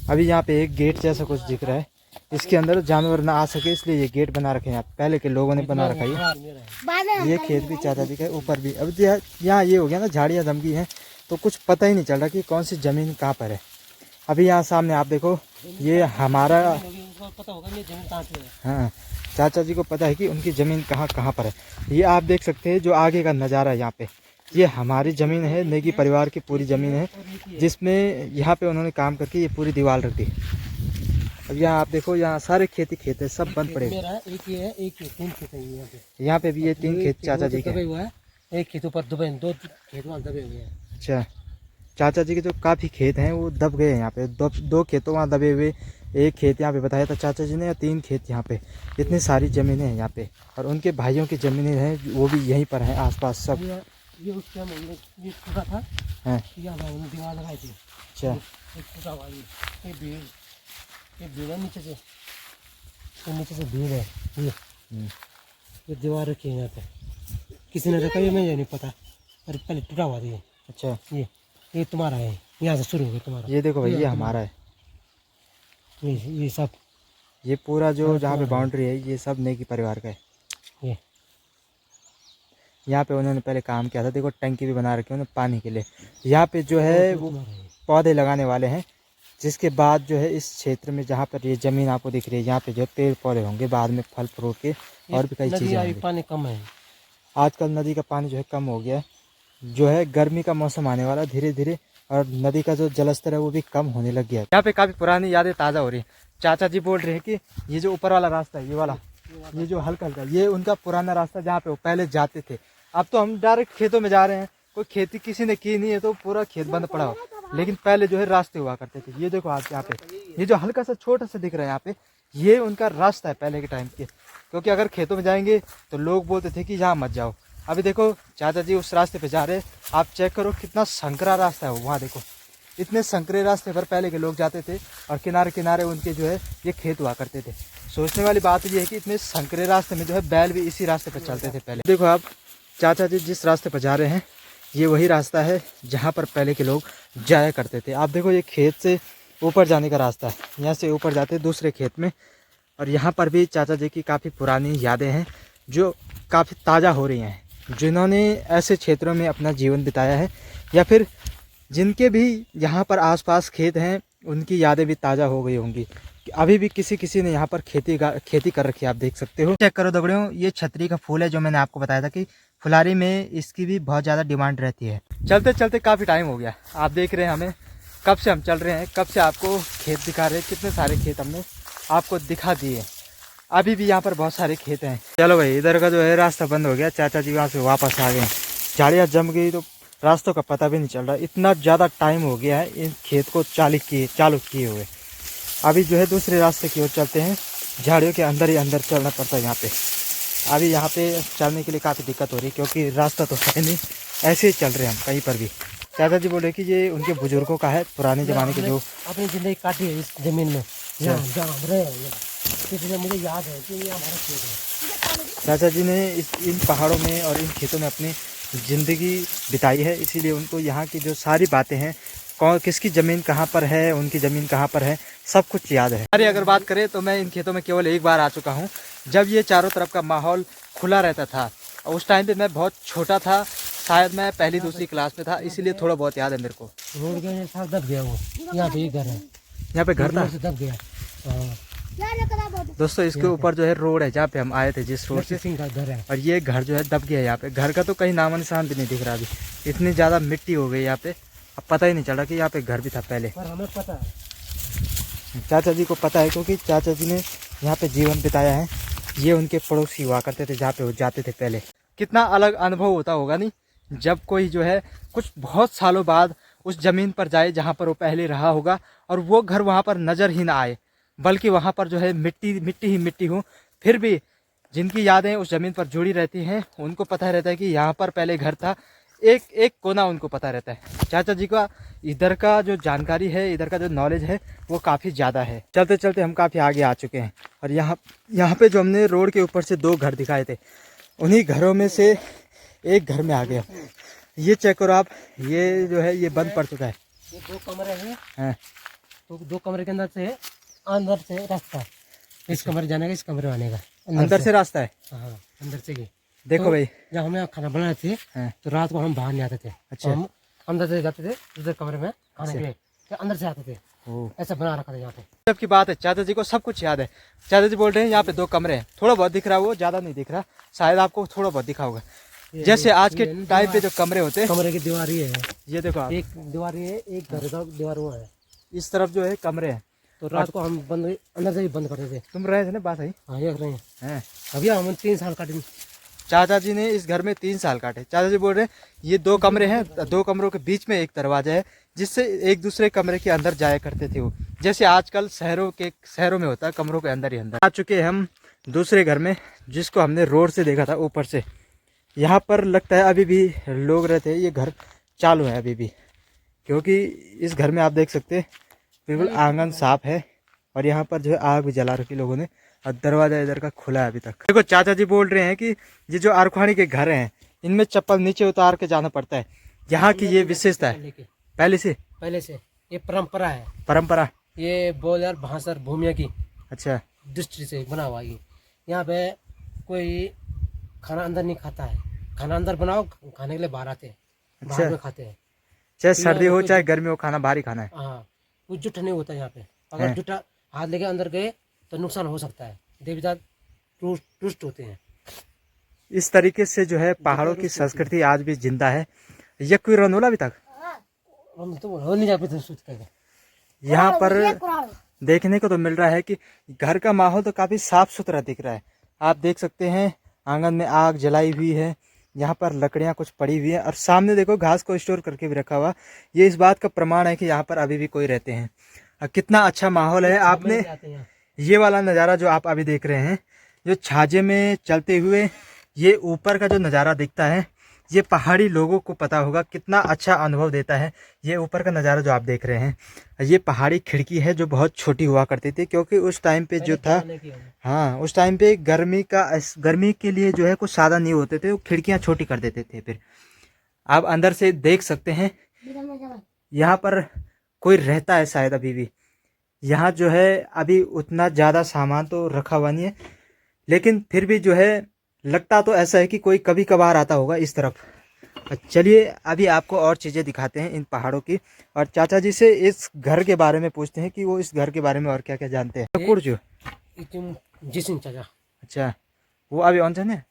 अभी यहाँ पे एक गेट जैसा कुछ दिख रहा है, इसके अंदर जानवर ना आ सके इसलिए ये गेट बना रखे हैं। यहाँ पहले के लोगों ने बना रखा है। ये खेत भी चाचा जी का ऊपर भी। अब यहाँ ये हो गया ना झाड़ियाँ दम गई हैं तो कुछ पता ही नहीं चल रहा कि कौन सी ज़मीन कहाँ पर है। अभी यहाँ सामने आप देखो ये हमारा पता होगा ये ज़मीन कहाँ पे है। हाँ, चाचा जी को पता है कि उनकी ज़मीन कहाँ पर है। ये आप देख सकते हैं जो आगे का नज़ारा है। यहाँ पे ये हमारी ज़मीन है, नेगी परिवार की पूरी ज़मीन है जिसमें यहाँ पे उन्होंने काम करके ये पूरी दीवार रख दी। अब यहाँ आप देखो यहाँ सारे खेती खेत है, सब बंद पड़े। यहाँ पे भी ये 3 खेत चाचा जी के। एक खेतों पर दबे, 2 खेत वहाँ दबे हुए हैं। अच्छा, चाचा जी के जो काफ़ी खेत हैं वो दब गए हैं। यहाँ पे 2 खेतों वहाँ दबे हुए, एक खेत यहाँ पे बताया था चाचा जी ने, या 3 खेत यहाँ पे। इतनी सारी ज़मीनें हैं यहाँ पे और उनके भाइयों की ज़मीनें हैं वो भी यहीं पर हैं आसपास सब। ये उसके ये टूटा था। हाँ, दीवार लगाई थी। अच्छा, टूटा हुआ ये भीड़ है नीचे से भीड़ है। ये दीवार रखी है यहाँ पे, किसी ने रखा है मुझे नहीं पता, पर पहले टूटा हुआ था ये। अच्छा, ये तुम्हारा है, यहाँ से शुरू हो गया तुम्हारा। ये देखो भाई ये हमारा है। ये सब ये पूरा जो जहाँ पे बाउंड्री है ये सब नेगी परिवार का है। ये यहाँ पे उन्होंने पहले काम किया था। देखो टंकी भी बना रखी है उन्होंने पानी के लिए। यहाँ पे जो है वो पौधे लगाने वाले हैं, जिसके बाद जो है इस क्षेत्र में जहाँ पर ये ज़मीन आपको दिख रही है यहाँ पे जो है पेड़ पौधे होंगे, बाद में फल फ्रूट के और भी कई चीज़ें होंगी। पानी कम है आजकल, नदी का पानी जो है कम हो गया है। जो है गर्मी का मौसम आने वाला धीरे धीरे और नदी का जो जलस्तर है वो भी कम होने लग गया है। यहाँ पे काफ़ी पुरानी यादें ताज़ा हो रही है। चाचा जी बोल रहे हैं कि ये जो ऊपर वाला रास्ता है, ये वाला, ये जो हल्का हल्का, ये उनका पुराना रास्ता जहाँ पे वो पहले जाते थे। अब तो हम डायरेक्ट खेतों में जा रहे हैं, कोई खेती किसी ने की नहीं है तो पूरा खेत बंद पड़ा हो, लेकिन पहले जो है रास्ते हुआ करते थे। ये देखो आज यहाँ पे ये जो हल्का सा छोटा सा दिख रहा है यहाँ पे, ये उनका रास्ता है पहले के टाइम के। क्योंकि अगर खेतों में जाएंगे तो लोग बोलते थे कि यहाँ मत जाओ। अभी देखो चाचा जी उस रास्ते पे जा रहे हैं, आप चेक करो कितना संकरा रास्ता है वहाँ। देखो इतने संकरे रास्ते पर पहले के लोग जाते थे और किनारे किनारे उनके जो है ये खेत हुआ करते थे। सोचने वाली बात ये है कि इतने संकरे रास्ते में जो है बैल भी इसी रास्ते पर चलते थे पहले। देखो आप चाचा जी जिस रास्ते पर जा रहे हैं ये वही रास्ता है जहाँ पर पहले के लोग जाया करते थे। आप देखो ये खेत से ऊपर जाने का रास्ता है, यहाँ से ऊपर जाते हैं दूसरे खेत में। और यहाँ पर भी चाचा जी की काफ़ी पुरानी यादें हैं जो काफ़ी ताज़ा हो रही हैं, जिन्होंने ऐसे क्षेत्रों में अपना जीवन बिताया है या फिर जिनके भी यहाँ पर आसपास खेत हैं उनकी यादें भी ताज़ा हो गई होंगी। अभी भी किसी ने यहाँ पर खेती कर रखी है, आप देख सकते हो। चेक करो दगड़ियों, ये छतरी का फूल है जो मैंने आपको बताया था कि फुलारी में इसकी भी बहुत ज़्यादा डिमांड रहती है। चलते चलते काफ़ी टाइम हो गया, आप देख रहे हैं हमें कब से हम चल रहे हैं, कब से आपको खेत दिखा रहे हैं। कितने सारे खेत हमने आपको दिखा दिए, अभी भी यहाँ पर बहुत सारे खेत हैं। चलो भाई इधर का जो है रास्ता बंद हो गया, चाचा जी वहाँ से वापस आ गए। झाड़ियाँ जम गई तो रास्तों का पता भी नहीं चल रहा। इतना ज़्यादा टाइम हो गया है इन खेत को चालू किए हुए। अभी जो है दूसरे रास्ते की ओर चलते हैं झाड़ियों के अंदर ही अंदर चलना पड़ता है यहाँ पे। अभी यहाँ पे चलने के लिए काफ़ी दिक्कत हो रही है क्योंकि रास्ता तो है नहीं, ऐसे ही चल रहे हैं हम कहीं पर भी। चाचा जी बोले कि ये उनके बुजुर्गों का है, पुराने ज़माने के जो अपनी ज़िंदगी काटी है इस ज़मीन में, जहाँ रहे हैं, इसलिए मुझे याद है कि ये हमारा खेत है। चाचा जी ने इन पहाड़ों में और इन खेतों में अपनी ज़िंदगी बिताई है, इसीलिए उनको यहाँ की जो सारी बातें हैं, कौन किसकी ज़मीन कहाँ पर है, उनकी ज़मीन कहाँ पर है, सब कुछ याद है। अरे अगर बात करें तो मैं इन खेतों में केवल एक बार आ चुका हूँ, जब ये चारों तरफ का माहौल खुला रहता था। उस टाइम पे मैं बहुत छोटा था, शायद मैं पहली दूसरी क्लास में था, इसीलिए थोड़ा बहुत याद है मेरे को। रोड के साथ दब गया वो, यहाँ पे घर है, यहाँ पे घर था, दब गया। दोस्तों इसके ऊपर जो है रोड है जहाँ पे हम आए थे, जिस रोड से, सिंह का घर है, और ये घर जो है दब गया है। यहाँ पे घर का तो कहीं नामो निशान भी नहीं दिख रहा अभी, इतनी ज़्यादा मिट्टी हो गई यहाँ पे, अब पता ही नहीं चला कि यहाँ पे घर भी था पहले। पर हमें पता है, चाचा जी को पता है क्योंकि चाचा जी ने यहाँ पे जीवन बिताया है। ये उनके पड़ोसी हुआ करते थे जहाँ पे वो जाते थे पहले। कितना अलग अनुभव होता होगा नहीं, जब कोई जो है कुछ बहुत सालों बाद उस ज़मीन पर जाए जहाँ पर वो पहले रहा होगा, और वो घर वहाँ पर नज़र ही ना आए, बल्कि वहाँ पर जो है मिट्टी मिट्टी ही मिट्टी हो। फिर भी जिनकी यादें उस ज़मीन पर जुड़ी रहती हैं, उनको पता रहता है कि यहाँ पर पहले घर था, एक एक कोना उनको पता रहता है। चाचा जी का इधर का जो जानकारी है, इधर का जो नॉलेज है, वो काफ़ी ज़्यादा है। चलते चलते हम काफ़ी आगे आ चुके हैं, और यहाँ पे जो हमने रोड के ऊपर से 2 घर दिखाए थे, उन्हीं घरों में से एक घर में आ गया। ये चेक करो आप, ये जो है ये बंद पड़ चुका है। ये 2 कमरे हैं, तो 2 कमरे के अंदर से रास्ता है, इस कमरे जाने का, इस कमरे आने का, अंदर से रास्ता है। हाँ अंदर से ही। देखो भाई, जब हमें खाना बनाए थे तो रात को हम बाहर नहीं आते थे। अच्छा। हम अंदर से जाते थे दूसरे कमरे में खाने के लिए, तो अंदर से आते थे, ऐसा बना रखा था यहाँ पे। जब की बात है, चाचा जी को सब कुछ याद है। चाचा जी बोल रहे हैं यहाँ पे 2 कमरे हैं, थोड़ा बहुत दिख रहा है, वो ज़्यादा नहीं दिख रहा, शायद आपको थोड़ा बहुत दिखा होगा। जैसे आज के टाइम पे जो कमरे होते हैं, कमरे की दीवार ये है, ये देखो आप, एक दीवार ये, एक घर का दीवार वो है, इस तरफ जो है कमरे हैं। तो रात को हम बंद, अंदर से ही बंद करते थे। तुम रहे थे ना, बात है। हाँ ये रहे हैं, हैं अभी हम 3 साल काटे। चाचा जी ने इस घर में 3 साल काटे। चाचा जी बोल रहे हैं ये 2 कमरे हैं, 2 कमरों के बीच में एक दरवाजा है, जिससे एक दूसरे कमरे के अंदर जाया करते थे वो, जैसे आजकल शहरों में होता है, कमरों के अंदर ही अंदर। आ चुके हैं हम दूसरे घर में, जिसको हमने रोड से देखा था ऊपर से। यहाँ पर लगता है अभी भी लोग रहते हैं, ये घर चालू है अभी भी, क्योंकि इस घर में आप देख सकते हैं बिल्कुल आंगन साफ है, और यहाँ पर जो है आग भी जला रखी लोगों ने, और दरवाजा इधर का खुला है अभी तक। देखो चाचा जी बोल रहे हैं कि ये जो आरखवाणी के घर हैं, इनमें चप्पल नीचे उतार के जाना पड़ता है। यहाँ की ये विशेषता है, पहले से ये परंपरा है, परंपरा। ये बोलर भांसर भूमिया की अच्छा, दृष्टि से बना हुआ है। यहाँ पे कोई खाना अंदर नहीं खाता है, खाना अंदर बनाओ, खाने के लिए बाहर आते हैं, बाहर में खाते हैं। चाहे सर्दी हो चाहे गर्मी हो, खाना बाहर ही खाना है। हाँ, कुछ जुटा नहीं होता यहाँ पे, अगर जुटा हाथ लेके अंदर गए तो नुकसान हो सकता है, देवता टूस्ट होते हैं। इस तरीके से जो है पहाड़ों की संस्कृति आज भी जिंदा है। ये कोई रनोला अभी तक हम तो हो नहीं जाते सोच के। यहाँ पर देखने को तो मिल रहा है कि घर का माहौल तो काफ़ी साफ सुथरा दिख रहा है। आप देख सकते हैं आंगन में आग जलाई हुई है, यहाँ पर लकड़ियाँ कुछ पड़ी हुई हैं, और सामने देखो घास को स्टोर करके भी रखा हुआ। ये इस बात का प्रमाण है कि यहाँ पर अभी भी कोई रहते हैं। कितना अच्छा माहौल है। आपने ये वाला नज़ारा जो आप अभी देख रहे हैं, जो छाजे में चलते हुए ये ऊपर का जो नज़ारा दिखता है, ये पहाड़ी लोगों को पता होगा कितना अच्छा अनुभव देता है। ये ऊपर का नज़ारा जो आप देख रहे हैं, ये पहाड़ी खिड़की है जो बहुत छोटी हुआ करती थी, क्योंकि उस टाइम पे जो था, हाँ उस टाइम पे गर्मी के लिए जो है कुछ साधन नहीं होते थे, वो खिड़कियाँ छोटी कर देते थे। फिर आप अंदर से देख सकते हैं यहाँ पर कोई रहता है शायद अभी भी। यहाँ जो है अभी उतना ज़्यादा सामान तो रखा हुआ नहीं है, लेकिन फिर भी जो है लगता तो ऐसा है कि कोई कभी कभार आता होगा इस तरफ। चलिए अभी आपको और चीज़ें दिखाते हैं इन पहाड़ों की, और चाचा जी से इस घर के बारे में पूछते हैं कि वो इस घर के बारे में और क्या क्या जानते हैं। कुर्जो जिसिन चाचा, अच्छा वो अभी ऑन है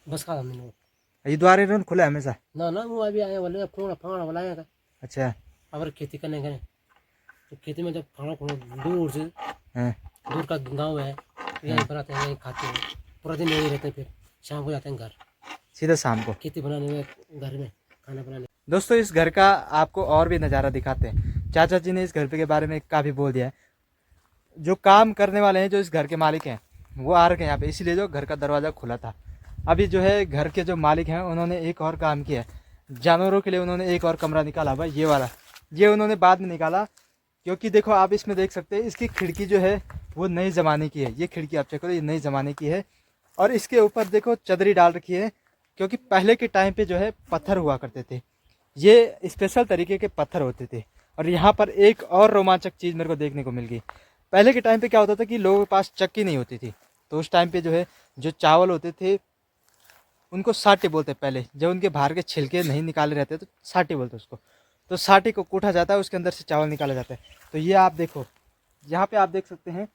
बस का ये द्वारे रन खुला है हमेशा ना वो अभी आया वाले फाड़ा वाला आया था। अच्छा, अगर खेती करने गए तो खेती में जब खाना दूर से दूर का गांव है, यहीं बनाते हैं, यहीं खाते हैं, पूरा दिन यहीं रहते हैं, फिर शाम को जाते हैं घर, सीधा शाम को खेती बनाने में, घर में खाना बनाने। दोस्तों इस घर का आपको और भी नज़ारा दिखाते हैं। चाचा जी ने इस घर के बारे में काफ़ी बोल दिया है। जो काम करने वाले हैं, जो इस घर के मालिक हैं, वो आ रखे हैं यहाँ पे, इसीलिए जो घर का दरवाज़ा खुला था। अभी जो है घर के जो मालिक हैं उन्होंने एक और काम किया है, जानवरों के लिए उन्होंने एक और कमरा निकाला भाई, ये वाला। ये उन्होंने बाद में निकाला, क्योंकि देखो आप इसमें देख सकते हैं इसकी खिड़की जो है वो नई ज़माने की है। ये खिड़की आप चेक करो, ये नई ज़माने की है। और इसके ऊपर देखो चदरी डाल रखी है, क्योंकि पहले के टाइम पे जो है पत्थर हुआ करते थे, ये स्पेशल तरीके के पत्थर होते थे। और यहाँ पर एक और रोमांचक चीज़ मेरे को देखने को मिल गई। पहले के टाइम पे क्या होता था कि लोगों के पास चक्की नहीं होती थी, तो उस टाइम पे जो है जो चावल होते थे उनको साटे बोलते। पहले जब उनके बाहर के छिलके नहीं निकाले रहते तो साटे बोलते उसको। तो साटे को कूटा जाता है, उसके अंदर से चावल निकाला जाता है। तो ये आप देखो, यहाँ पे आप देख सकते हैं,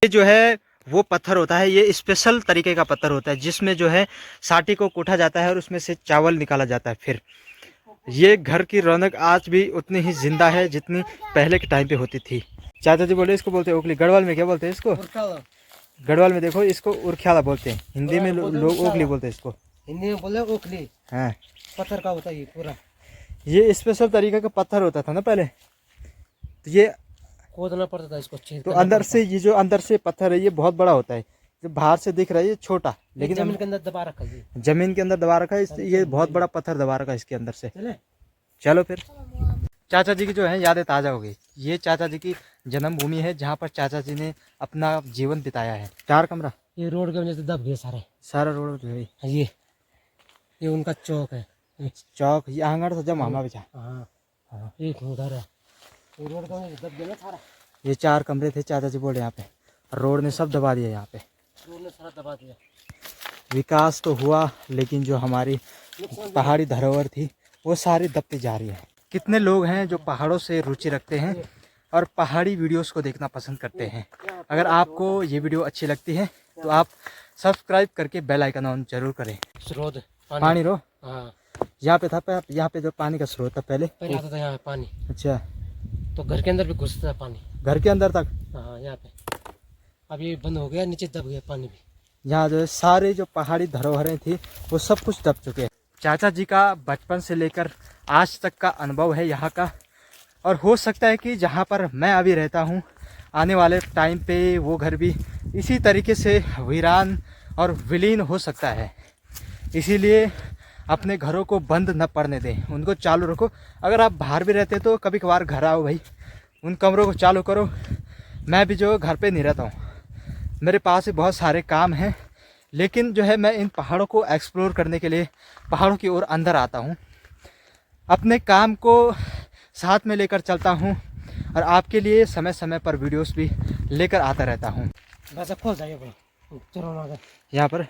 ये जो है वो पत्थर होता है, ये स्पेशल तरीके का पत्थर होता है जिसमें जो है साटी को कूटा जाता है और उसमें से चावल निकाला जाता है। फिर ये घर की रौनक आज भी उतनी ही जिंदा है जितनी पहले के टाइम पे होती थी। चाचा जी बोले इसको बोलते हैं ओखली, गढ़वाल में क्या बोलते हैं इसको? गढ़वाल में देखो इसको उरख्याला बोलते हैं, हिंदी में लोग ओखली बोलते हैं इसको। हिंदी में बोले ओखली। हाँ, पत्थर का होता है ये पूरा। ये स्पेशल तरीके का पत्थर होता था ना पहले, तो ये खोदना पड़ता था इसको, तो अंदर से ये जो अंदर से पत्थर है ये बहुत बड़ा होता है, जो बाहर से दिख रहा है ये छोटा, लेकिन जमीन के अंदर दबा रखा है। जमीन के अंदर दबा रखा है, ये बहुत बड़ा पत्थर दबा रखा है इसके अंदर से। चलो फिर चाचा जी की जो है यादें ताज़ा हो गई। ये चाचा जी की जन्मभूमि है जहाँ पर चाचा जी ने अपना जीवन बिताया है। 4 कमरा ये रोड के वजह से दब गए सारा रोड जो है। ये उनका चौक है, चौक ये आंगन था जब मामा बिछा। हाँ, एक उधर है, ये रोड के वजह से दब गया ना सारा। ये 4 कमरे थे चाचा जी बोले यहाँ पे, रोड ने सब दबा दिया। यहाँ पे रोड ने सारा दबा दिया। विकास तो हुआ, लेकिन जो हमारी पहाड़ी धरोहर थी वो सारी दबती जा रही है। कितने लोग हैं जो पहाड़ों से रुचि रखते हैं और पहाड़ी वीडियोस को देखना पसंद करते हैं। अगर आपको ये वीडियो अच्छी लगती है तो आप सब्सक्राइब करके बेल आइकन ऑन जरूर करें। स्रोत पानी रो, हाँ, यहाँ पे था, यहाँ पे जो पानी का स्रोत था पहले आता था यहाँ पे पानी। अच्छा, तो घर के अंदर भी घुसता था पानी, घर के अंदर तक। हाँ, यहाँ पे अब ये बंद हो गया, नीचे दब गया पानी भी। यहाँ जो है सारे जो पहाड़ी धरोहरें थी वो सब कुछ दब चुके हैं। चाचा जी का बचपन से लेकर आज तक का अनुभव है यहाँ का, और हो सकता है कि जहाँ पर मैं अभी रहता हूँ आने वाले टाइम पे वो घर भी इसी तरीके से वीरान और विलीन हो सकता है। इसीलिए अपने घरों को बंद न पड़ने दें, उनको चालू रखो। अगर आप बाहर भी रहते तो कभी कभार घर आओ भाई, उन कमरों को चालू करो। मैं भी जो घर पे नहीं रहता हूँ, मेरे पास भी बहुत सारे काम हैं, लेकिन जो है मैं इन पहाड़ों को एक्सप्लोर करने के लिए पहाड़ों की ओर अंदर आता हूँ। अपने काम को साथ में लेकर चलता हूँ और आपके लिए समय समय पर वीडियोस भी लेकर आता रहता हूँ। यहाँ पर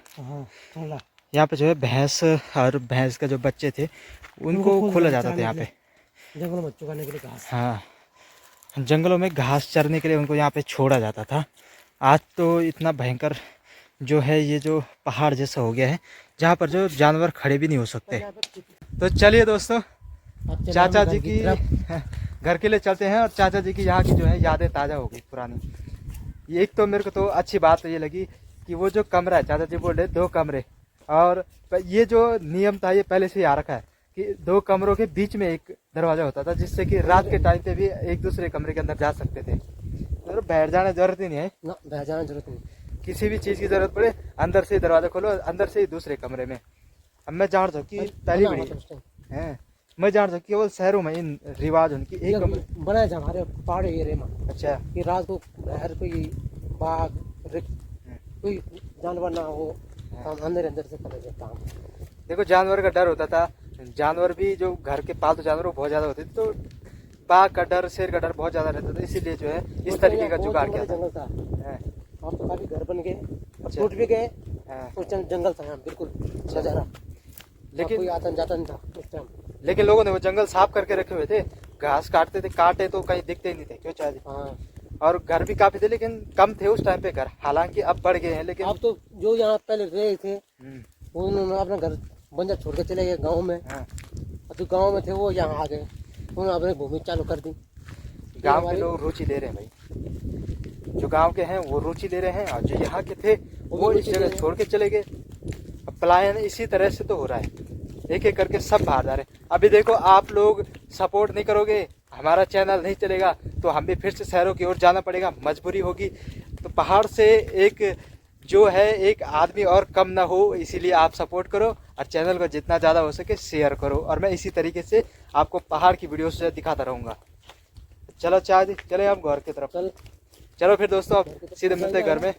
यहाँ पे जो है भैंस और भैंस का जो बच्चे थे उनको खोला जाता था यहाँ पे जंगलों में चुगाने के लिए घास। हाँ, जंगलों में घास चरने के लिए उनको यहाँ पे छोड़ा जाता था। आज तो इतना भयंकर जो है ये जो पहाड़ जैसा हो गया है जहाँ पर जो जानवर खड़े भी नहीं हो सकते। तो चलिए दोस्तों, चाचा जी की घर के लिए चलते हैं और चाचा जी की यहाँ की जो है यादें ताज़ा हो गई पुरानी। एक तो मेरे को तो अच्छी बात तो ये लगी कि वो जो कमरा है, चाचा जी बोल रहे 2 कमरे, और ये जो नियम था ये पहले से ही आ रखा है कि 2 कमरों के बीच में एक दरवाज़ा होता था, जिससे कि रात के टाइम पे भी एक दूसरे कमरे के अंदर जा सकते थे। तो बैठ जाने जरूरत ही नहीं है, बैठ जाने जरूरत नहीं, किसी भी चीज़ की ज़रूरत पड़े अंदर से ही दरवाज़ा खोलो, अंदर से ही दूसरे कमरे में। अब मैं जान सकूँ कि पहली बड़ी है, मैं जान सकूँ केवल शहरों में इन रिवाज उनकी एक कमरे बनाए हमारे पहाड़ी एरिया में। अच्छा, कि रात को बाहर कोई बाघ कोई जानवर ना हो, अंदर से कर देता हूँ। देखो जानवर का डर होता था, जानवर भी जो घर के पालतू जानवर बहुत ज़्यादा होते थे, तो बाघ का डर, शेर का डर बहुत ज़्यादा रहता था, इसीलिए जो है इस तरीके का जुगाड़ किया जंगल था। अब तो काफी घर बन गए, टूट भी गए, जंगल था यहाँ बिल्कुल नजारा, लेकिन कोई आता जाता नहीं था उस टाइम। लेकिन लोगों ने वो जंगल साफ करके रखे हुए थे, घास काटते थे, काटे तो कहीं दिखते ही नहीं थे, क्यों चाहिए। हाँ, और घर भी काफी थे, लेकिन कम थे उस टाइम पे घर, हालांकि अब बढ़ गए हैं। लेकिन अब तो जो यहाँ पहले रहे थे उन्होंने अपना घर बंजर छोड़ के चले गए गाँव में। जो गाँव में थे वो यहाँ आ गए, उन्होंने अपनी भूमि चालू कर दी। गाँव के लोग रुचि ले रहे हैं भाई, जो गाँव के हैं वो रुचि ले रहे हैं, और जो यहाँ के थे वो इस जगह छोड़ के चले गए। अब पलायन इसी तरह से तो हो रहा है, एक एक करके सब बाहर जा रहे हैं। अभी देखो आप लोग सपोर्ट नहीं करोगे, हमारा चैनल नहीं चलेगा तो हम भी फिर से शहरों की ओर जाना पड़ेगा, मजबूरी होगी। तो पहाड़ से एक जो है एक आदमी और कम ना हो, इसीलिए आप सपोर्ट करो और चैनल को जितना ज़्यादा हो सके शेयर करो। और मैं इसी तरीके से आपको पहाड़ की वीडियो से दिखाता रहूँगा। चलो चाची, चले हम घर की तरफ। चलो फिर दोस्तों, अब सीधे मिलते हैं घर में।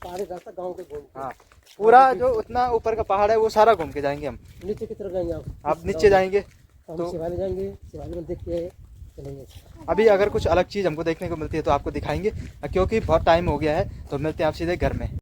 पहाड़ी रास्ता गाँव के घूम, हाँ, पूरा जो उतना ऊपर का पहाड़ है वो सारा घूम के जाएंगे हम। नीचे की तरफ जाएंगे आप नीचे जाएंगे तो तो शिवालय जाएंगे, शिवालय में देख के चलेंगे। अभी अगर कुछ अलग चीज़ हमको देखने को मिलती है तो आपको दिखाएंगे, क्योंकि बहुत टाइम हो गया है। तो मिलते हैं आप सीधे घर में।